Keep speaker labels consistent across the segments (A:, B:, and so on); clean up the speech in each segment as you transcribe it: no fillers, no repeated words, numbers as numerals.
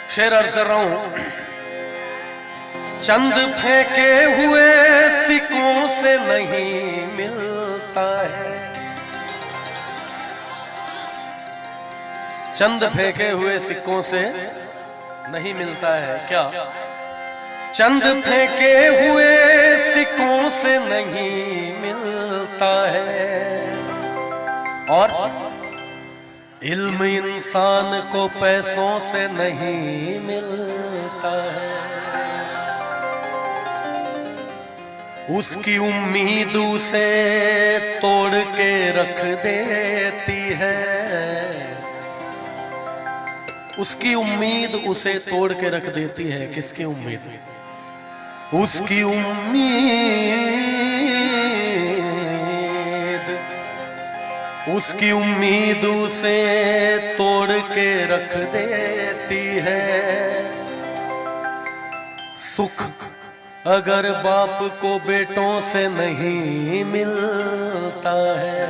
A: शेर अर्ज कर रहा हूं। चंद फेंके हुए सिक्कों से नहीं मिलता है, चंद फेंके हुए सिक्कों से नहीं मिलता है क्या? चंद फेंके हुए सिक्कों से नहीं मिलता है, और इल्म इंसान को पैसों से नहीं मिलता है। उसकी उम्मीद उसे तोड़ के रख देती है, उसकी उम्मीद उसे तोड़ के रख देती है। किसकी उम्मीद? उसकी उम्मीद उसे तोड़ के रख देती है। सुख अगर बाप को बेटों से नहीं मिलता है,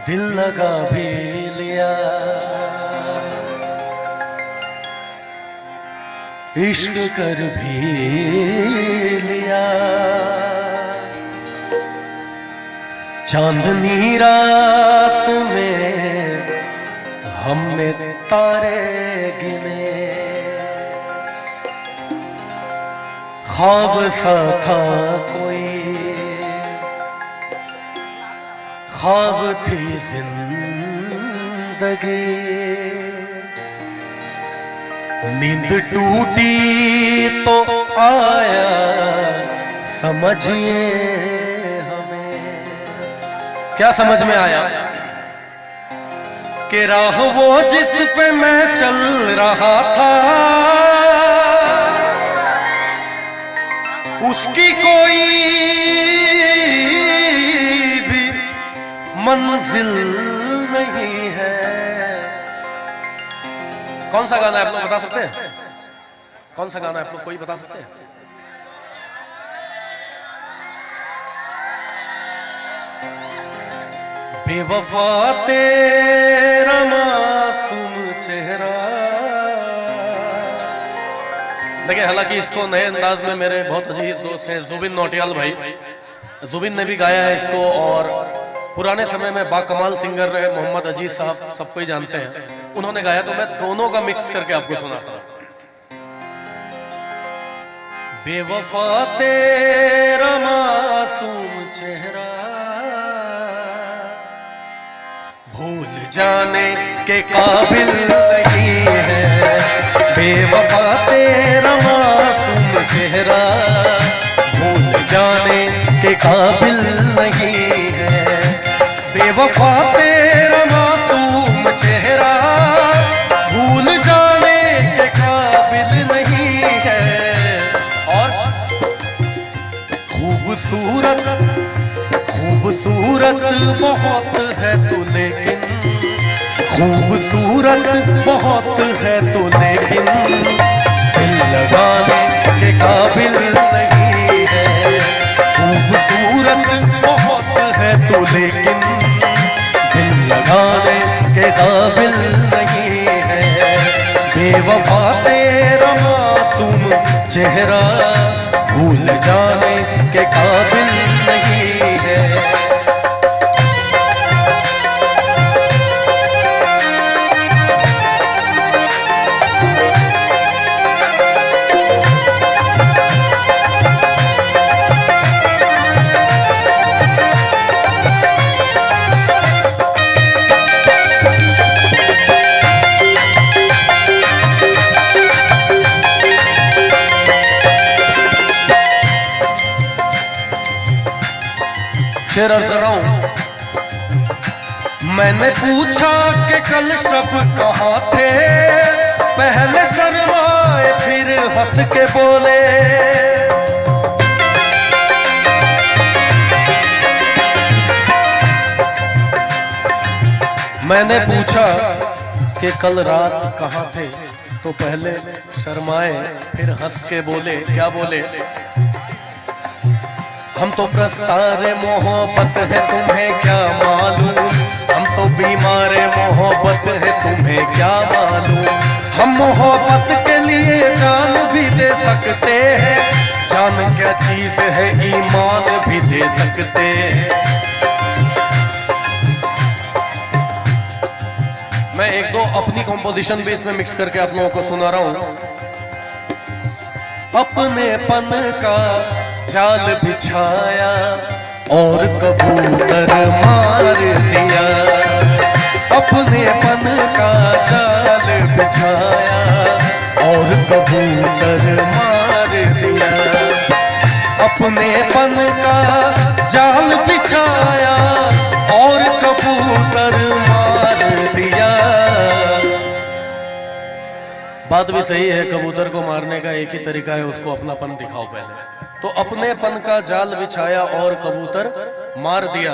A: दिल लगा भी लिया, इश्क कर भी लिया, चांदनी रात में हमने तारे गिने, ख्वाब सा था कोई, ख्वाब थी जिंदगी, नींद टूटी तो आया समझिए हमें। क्या समझ में आया? कि राह वो जिस पे मैं चल रहा था, उसकी कोई भी मंजिल नहीं है। कौन सा गाना है आप लोग बता सकते हैं? कौन सा गाना है आप लोग कोई बता सकते हैं? बेवफा तेरा मासूम चेहरा। देखिए, हालांकि इसको नए अंदाज में मेरे बहुत अजीज दोस्त हैं जुबिन नौटियाल भाई, जुबिन ने भी गाया है इसको, और पुराने समय में बाकमाल सिंगर रहे मोहम्मद अजीज साहब, सबको ही जानते हैं, उन्होंने गाया। तो मैं दोनों का मिक्स करके आपको सुनाता हूं। बेवफा तेरा मासूम चेहरा, भूल जाने के काबिल नहीं है। बेवफा तेरा मासूम चेहरा, भूल जाने के काबिल नहीं है। बेवफा तेरा मासूम चेहरा, भूल जाने के काबिल नहीं है। और खूबसूरत बहुत है तू, लेकिन खूबसूरत बहुत है तू, लेकिन दिल लगाने के काबिल नहीं है। खूबसूरत बहुत है तू, लेकिन दिल लगाने के काबिल नहीं है। बेवफा तेरा मासूम चेहरा, भूल जाने के काबिल नहीं है। शेर अर्ज कर रहा हूं। मैंने पूछा कि कल सब कहाँ थे, पहले शर्माए फिर हंस के बोले। मैंने पूछा कि कल रात कहाँ थे, तो पहले शर्माए फिर हंस के बोले। क्या बोले? हम तो प्रस्तार मोहब्बत है, तुम्हें क्या मालूम। हम तो बीमार मोहब्बत है तुम्हें क्या मालूम। हम मोहब्बत के लिए जान भी दे सकते हैं, जान क्या चीज है ईमान भी दे सकते हैं। मैं एक दो अपनी कॉम्पोजिशन भी इसमें मिक्स करके आप लोगों को सुना रहा हूं। अपने पन का जाल बिछाया और कबूतर मार दिया, अपने पन का जाल बिछाया और कबूतर मार दिया, अपने पन का जाल बिछाया और कबूतर मार दिया। बात भी सही है, कबूतर को मारने का एक ही तरीका है, उसको अपनापन दिखाओ पहले। तो अपने पन का जाल बिछाया और कबूतर मार दिया,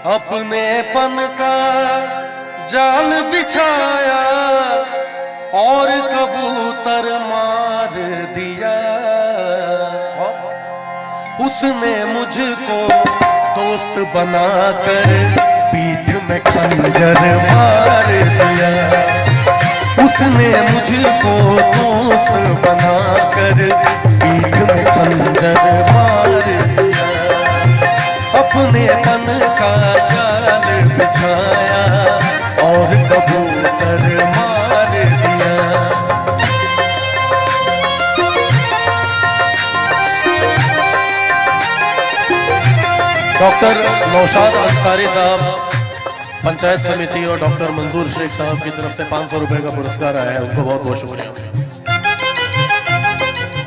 A: अपने पन का जाल बिछाया और कबूतर मार दिया। उसने मुझको दोस्त बनाकर पीठ में खंजर मार दिया, उसने मुझको दोस्त बनाकर पीठ में खंजर मार दिया, अपने तन का जाल बिछाया और कबूतर मार दिया। डॉक्टर नौशाद अंसारी साहब पंचायत समिति और डॉक्टर मंजूर शेख साहब की तरफ से 500 रुपए का पुरस्कार आया है, उनको बहुत बहुत शुक्रिया।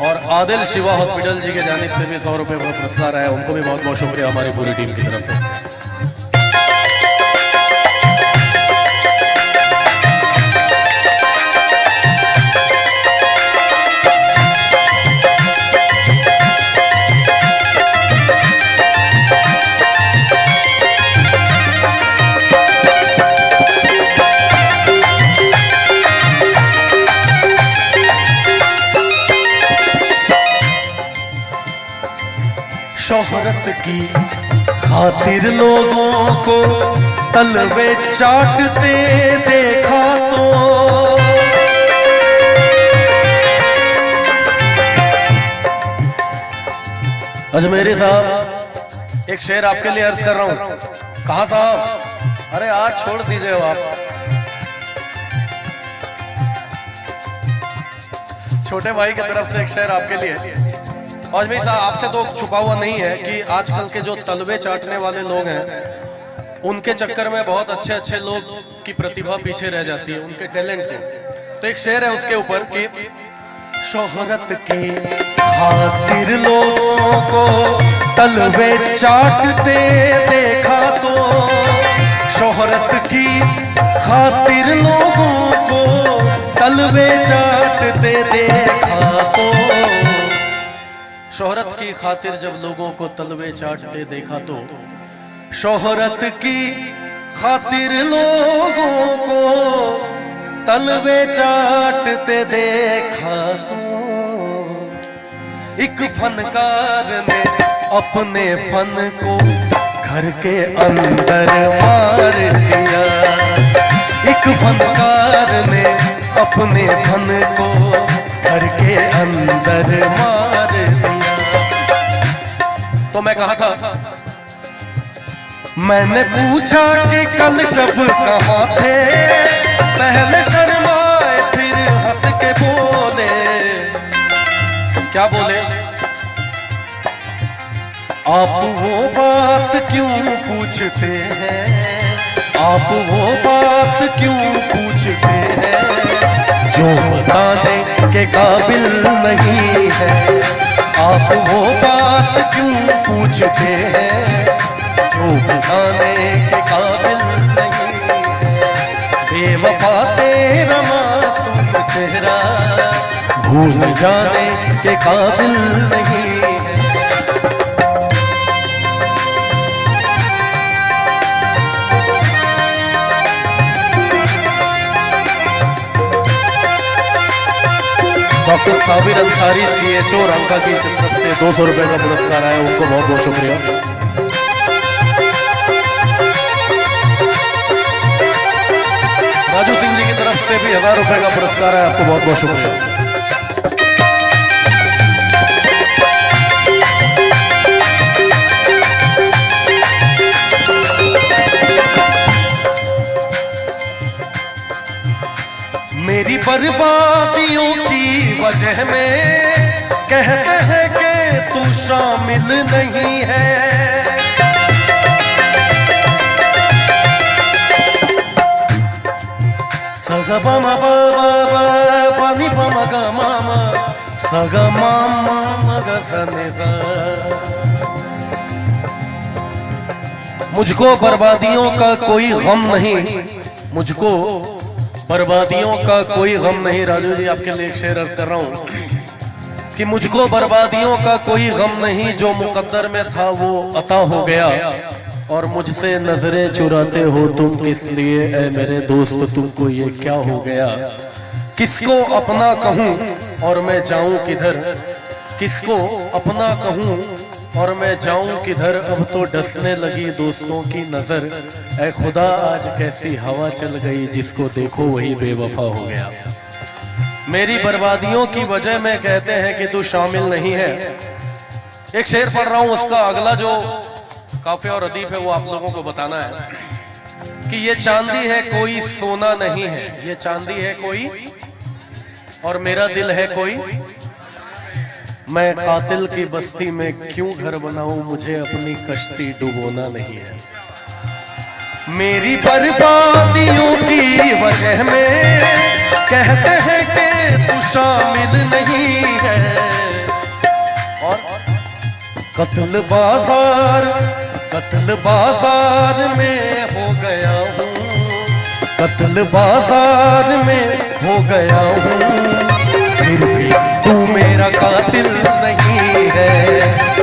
A: और आदिल शिवा हॉस्पिटल जी के जानिब से भी 100 रुपए का पुरस्कार आया है, उनको भी बहुत बहुत शुक्रिया हमारी पूरी टीम की तरफ से। शोहरत की खातिर लोगों को तलवे चाटते देखा तो, अजमेरी साहब एक शेर आपके लिए अर्ज कर रहा हूं। कहा साहब? अरे आज छोड़ दीजिए आप, छोटे भाई की तरफ से एक शेर आपके लिए। और भाई साहब आपसे तो छुपा हुआ नहीं है कि आजकल के जो तलवे चाटने वाले लोग हैं उनके चक्कर में बहुत अच्छे अच्छे लोग की प्रतिभा पीछे रह जाती है, उनके टैलेंट को। तो एक शेर है उसके ऊपर कि शोहरत की खातिर लोगों को तलवे चाटते देखा तो, शोहरत की खातिर लोगों को तलवे चाटते देखा तो, शोहरत की खातिर जब लोगों को तलवे चाटते देखा तो, शोहरत की खातिर लोगों को तलवे चाटते देखा तो, एक फनकार ने अपने फन को घर के अंदर मार दिया, एक फनकार ने अपने फन को घर के अंदर मार दिया। तो मैं कहा था, मैंने पूछा कि कल शब कहाँ थे, पहले शर्माए फिर हंस के बोले। क्या बोले? आप वो बात क्यों पूछते हैं, आप वो बात क्यों पूछते हैं जो बताने के काबिल नहीं है, आप वो बात क्यों पूछते हैं जो बताने के काबिल नहीं है। बेवफा तेरा मासूम चेहरा भूल जाने के काबिल नहीं है। डॉक्टर साबिर अंसारी CHO रंका की तरफ से 200 रुपए का पुरस्कार आया, उनको बहुत बहुत शुक्रिया। 80,000 रुपए का पुरस्कार है। आपको बहुत बहुत शुक्रिया। मेरी बर्बादियों की वजह में कहते हैं कि तू शामिल नहीं है। सगा मामा पानी पामा गा मामा सगा मामा मगा सने सा। मुझको बर्बादियों का कोई गम नहीं, मुझको बर्बादियों का कोई गम नहीं। राजू जी आपके लिए एक शेर अर्ज कर रहा हूं कि मुझको बर्बादियों का कोई गम नहीं, जो मुकद्दर में था वो अता हो गया। और मुझसे नजरें चुराते हो तुम किस लिए ऐ मेरे दोस्त, तुमको ये क्या हो गया। किसको अपना कहूं और मैं जाऊं किधर, किसको अपना कहूं और मैं जाऊं किधर। अब तो डसने लगी दोस्तों की नजर, ऐ खुदा आज कैसी हवा चल गई, जिसको देखो वही बेवफा हो गया। मेरी बर्बादियों की वजह में कहते हैं कि तू शामिल नहीं है। एक शेर पढ़ रहा हूं, उसका अगला जो काफिया और अदीब है वो आप लोगों को बताना है कि ये चांदी है कोई सोना नहीं है, ये चांदी है कोई और मेरा दिल है कोई। मैं कातिल की बस्ती में क्यों घर बनाऊं, मुझे अपनी कश्ती डुबोना नहीं है। मेरी बर्बादियों की वजह में कहते हैं कि तू शामिल नहीं है। और कत्ल बाजार में हो गया हूँ, कत्ल बाजार में हो गया हूँ। फिर भी तू मेरा कातिल नहीं है,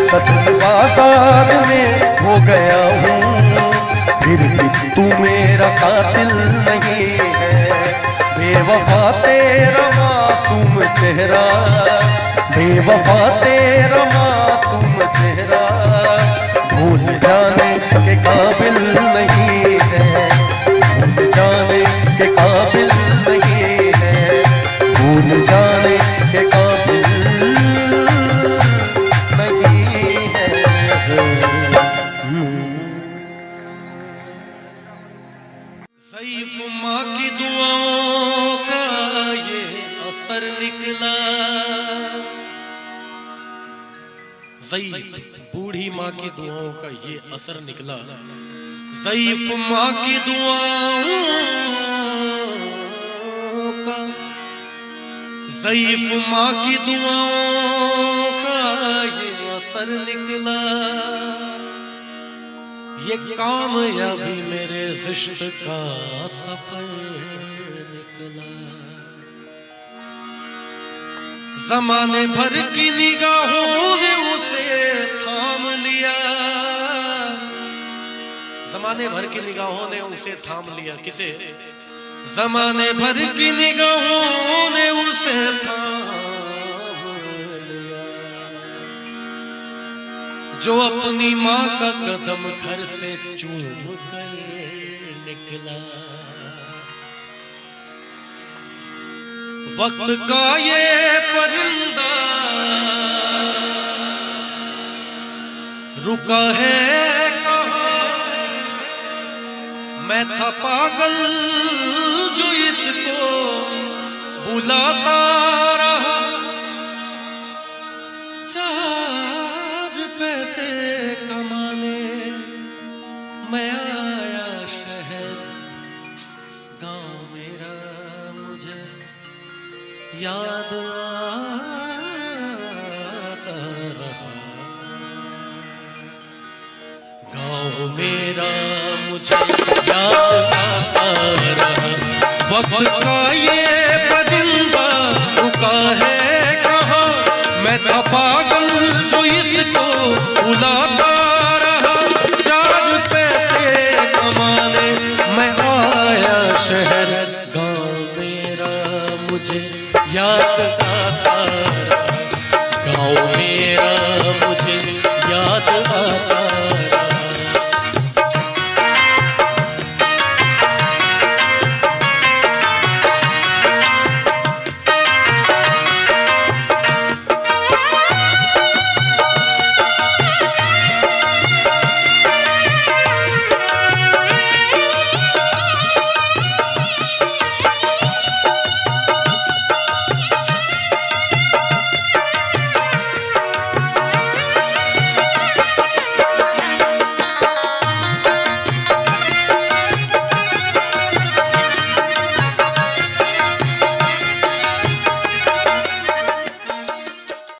A: कत्ल बाजार में हो गया हूँ। फिर भी तू मेरा कातिल नहीं है। बेवफा तेरा मासूम चेहरा, बेवफा तेरा मासूम चेहरा भूल जाने के काबिल नहीं है, भूल जाने के काबिल नहीं है, भूल जाने के काबिल नहीं है। ज़ईफ़ माँ की दुआओं का ये असर निकला, ज़ईफ़ बूढ़ी माँ की दुआओं का ये असर निकला। ज़ईफ़ माँ की दुआओं का, ज़ईफ़ माँ की दुआओं का ये असर निकला। ये कामयाबी मेरे ज़िश्त का सफर निकला। ज़माने भर की निगाहों ने उसे थाम लिया, ज़माने भर की निगाहों ने उसे थाम लिया। किसे? ज़माने भर की निगाहों ने उसे थाम लिया। जो अपनी माँ का कदम घर से चूम कर निकला। वक्त का ये परिंदा रुका है कहाँ, मैं था पागल जो इसको बुलाता रहा। चार पैसे कमाने मैं आया शहर, गांव मेरा मुझे याद आता रहा। गांव मेरा मुझे याद आता रहा। वक्त का ये परिंदा रुका है कहाँ, मैं था पागल जो इसको बुलाता रहा। चार पैसे कमाने मैं आया शहर, गांव मेरा मुझे याद